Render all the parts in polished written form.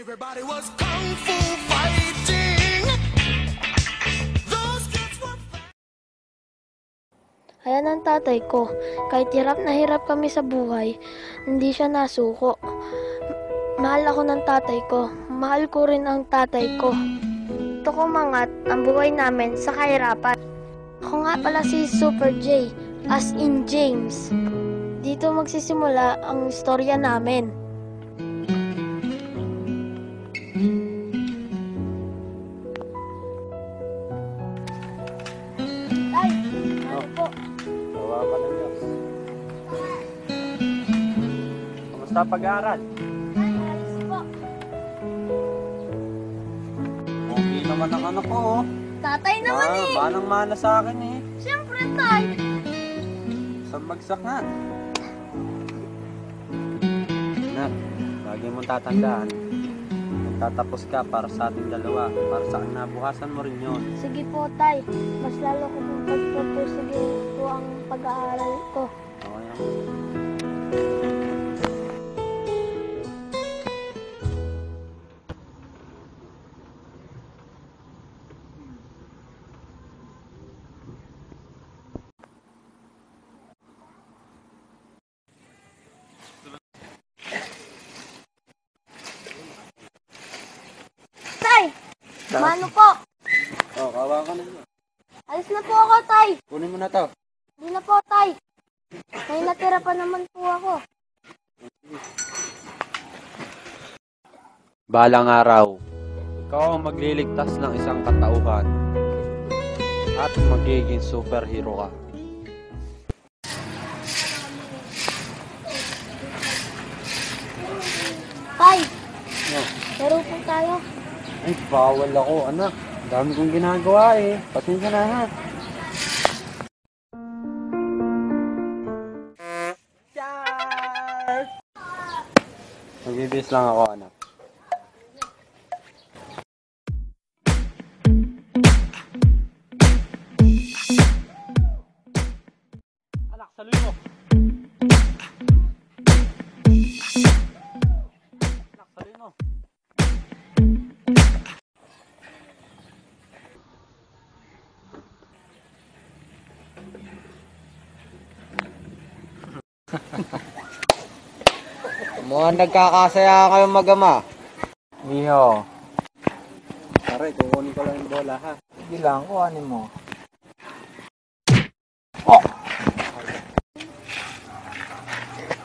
Everybody was kung fu fighting. Those kids were... Ayan ang tatay ko. Kahit hirap na hirap kami sa buhay, hindi siya nasuko. Mahal ako ng tatay ko. Mahal ko rin ang tatay ko. Ito ko mangat ang buhay namin sa kahirapan. Ako nga pala si Super J, as in James. Dito magsisimula ang istorya namin. Tay, ano po? Tawa ka ng Diyos. Kamusta pag-aaral? Ay, alis po. Okay naman ang anak ko, oh. Tatay naman eh. Manang-mana sa akin, eh. Siyempre, tay. Isang bagsak nga. Anak, lagi mong tatandaan. Magtatapos ka para sa ating dalawa. Para sa kinabukasan mo rin yun. Sige po, tay. Mas lalo ko pong pagpupursige po ang pag-aaral ko. Okay ako. Tay! Mano po? Oh, kawa ka na yun. Alis na po ako, tay. Kunin mo na to. Di na po, tay. May natira pa naman po ako. Balang araw, ikaw ang magliligtas ng isang katauhan at magiging superhero ka. Tay, Oh. laro po tayo. Ay, bawal ako, anak. Ang dami kong ginagawa, eh. Pasensya na, ha. Charles! Magbibis lang ako, anak. Anak, saluhin mo. Anak, saluhin mo. Mukhang nagkakasaya kayong mag-ama. Miho, Pare, kukunin ko lang yung bola, ha. sige lang, kuhanin mo.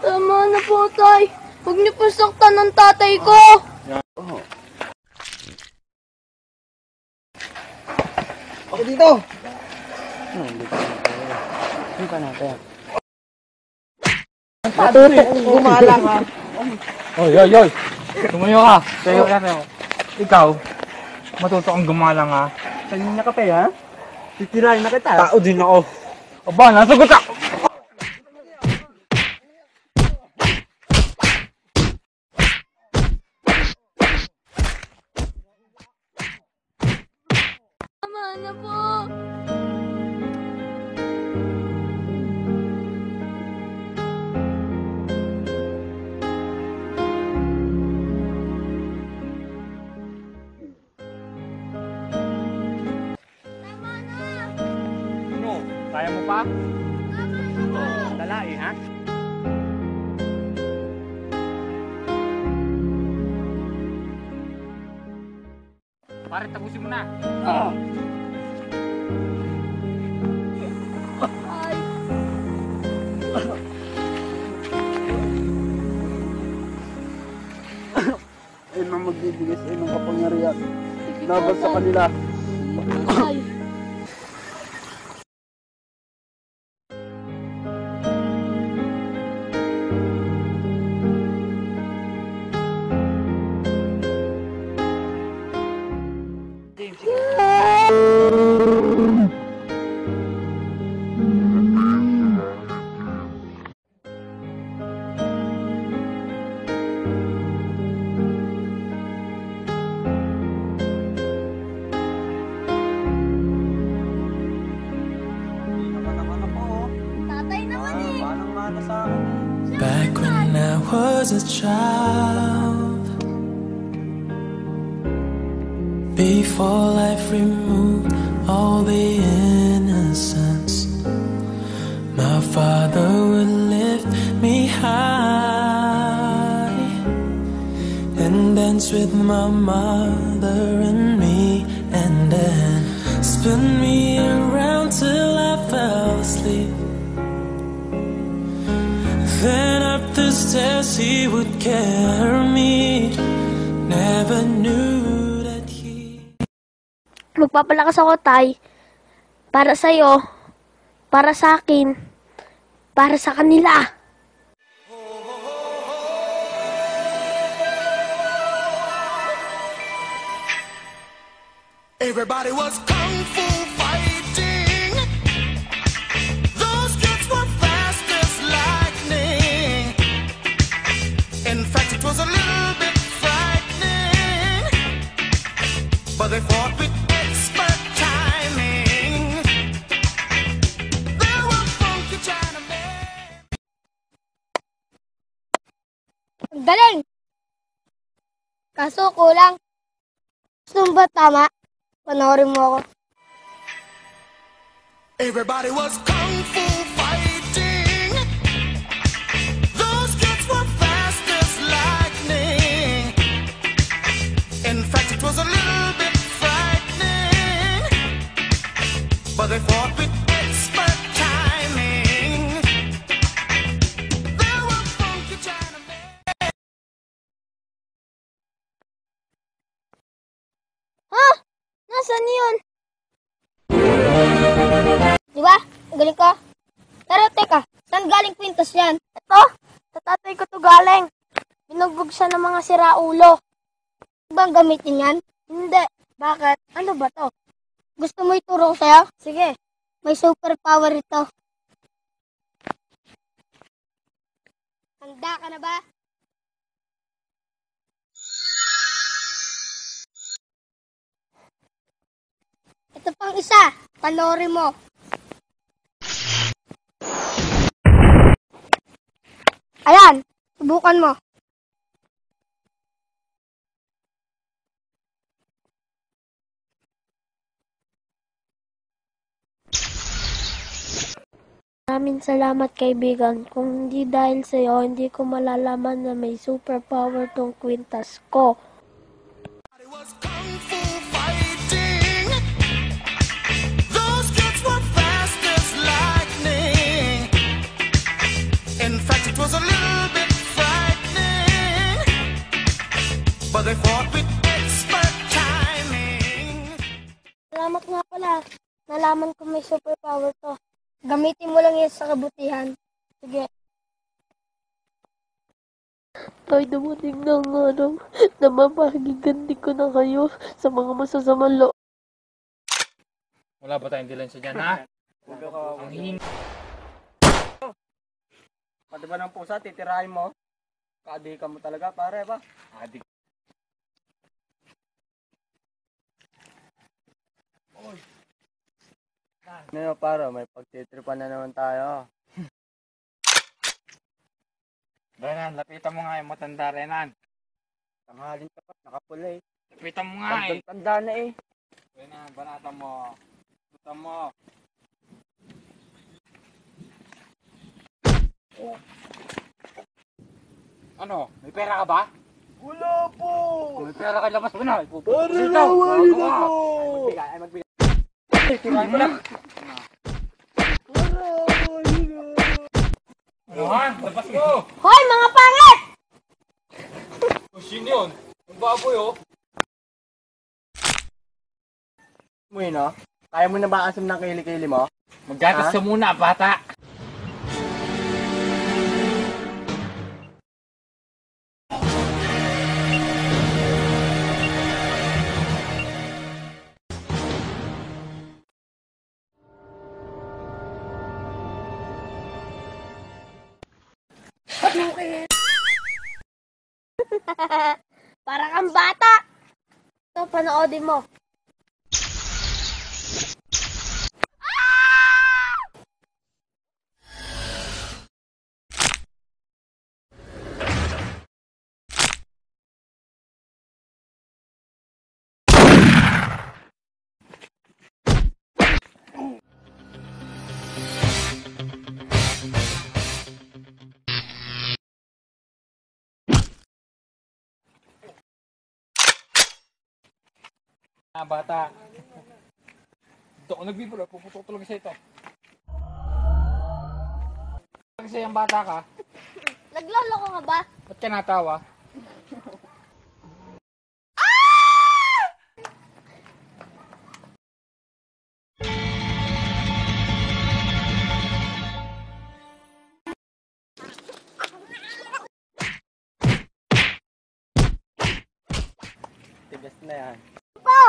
Tama na po, tay. Huwag niyo po saktan ng tatay ko. Oh. Ako dito! Hindi pa natin. Matutong gumalang ha. Oy, oy, oy! Tumayo ka! Tayo ka tayo. Ikaw, matuto kang gumalang ha. Kanina ka pa, ha? Titirahin na kita. Tao din ako. Aba, nasagot ka! Tama na po. Tama na. Ano? Kaya mo pa? Lalai ha? Pare, tapusin mo na. Ay, Ayun ang magbibigay sa inyong kapangyarihan. sige po, Laban sa tay. kanila. Sige po, tay. Back when I was a child, before life removed all the innocence. My father would lift me high and dance with my mother and me, and then spin me around till I fell asleep. Then up the stairs he would carry me. Never knew that he... Magpapalakas ako, Tay. Para sa'yo, para sa akin, para sa kanila. Everybody was kung fu fighting. Those kids were fast as lightning. In fact, it was a little bit frightening, but they fought with expert timing. They were funky Chinamen. Ang galing! Kaso kulang. Gusto mo ba tama? Panoorin mo ako. Everybody was kung fu fighting. Those kids were fast as lightning. In fact, it was a little bit frightening, but they fought with expert timing. They were funky Chinamen. Ha? Nasaan yun? Di ba? Ang galing ko. Pero teka, saan galing kwintas yan? Ito, sa tatay ko to galing. Binugbog siya ng mga siraulo. Bang gamitin yan? Hindi. Bakit? Ano ba to? Gusto mo ituro ko sa'yo? Sige. May superpower ito. Handa ka na ba? Ito pang isa. Panoorin mo. Ayan. Subukan mo. Maraming salamat, kaibigan. Kung hindi dahil sa'yo, hindi ko malalaman na may superpower tong kwintas ko. Everybody was kung fu fighting. Those kids were fast as lightning. In fact, it was a little bit frightening, but they fought with expert timing. Salamat nga pala. Nalaman ko may superpower to. Gamitin mo lang yan sa kabutihan. Sige. Tay, dumating na ang araw na mapagiganti ko na kayo sa mga masasamang loob. Wala ba tayong dilensya dyan, ha? Ang hing... Pati ba ng pusa, titirahin mo? Kaadi ka mo talaga, pare ba? Adik. Ngayon, pare, may pagtitripan na naman tayo. Renan, lapitan mo nga yung matanda, Renan. Tanghalin ka pa, nakapula eh. Lapitan mo nga eh. Tanda na eh. Renan, banatan mo. Tutan mo. Ano? May pera ka ba? Wala po! May pera ka, labas mo na. Pare na, wala po! Magbigay, ay magbigay. Tirahin mo lang. Ano ha? Labas mo! Hoy, mga pangit! O, sino yun? Ang baboy, oh. Mo yun, oh. Kaya mo na ba asim ng kilikili mo? Maggatas ka muna, bata. Para kang bata! Ito, panoodin mo. Bata. Dito ako nagbibiro, puputok talaga sa ito. Kasi yung bata ka, Nagloloko ka ba? ba't ka natawa? Tigas na yan. Po!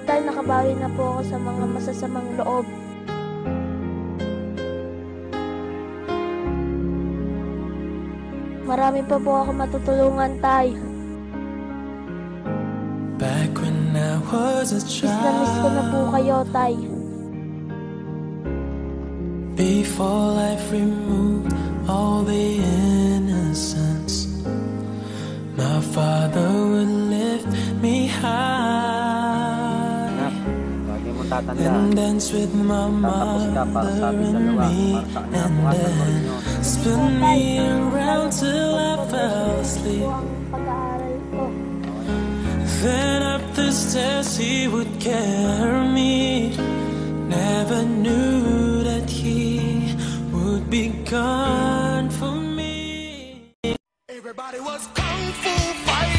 Dahil nakabawi na po ako sa mga masasamang loob. Marami pa po ako matutulungan, Tay. Back when I was a Miss na miss ko na po child, kayo, Tay. before life removed all the innocence, my father would lift me high Anak, lagi mong tatandaan. and dance with my Tatapos ka para sa mother ating and dalawa. me, Para sa and kinabukasan mo then ninyo. spin me around till I fell Po asleep. ang pag-aaral ko. Then up the stairs he would carry me. Never knew that he would be gone for me. Everybody was kung fu fighting.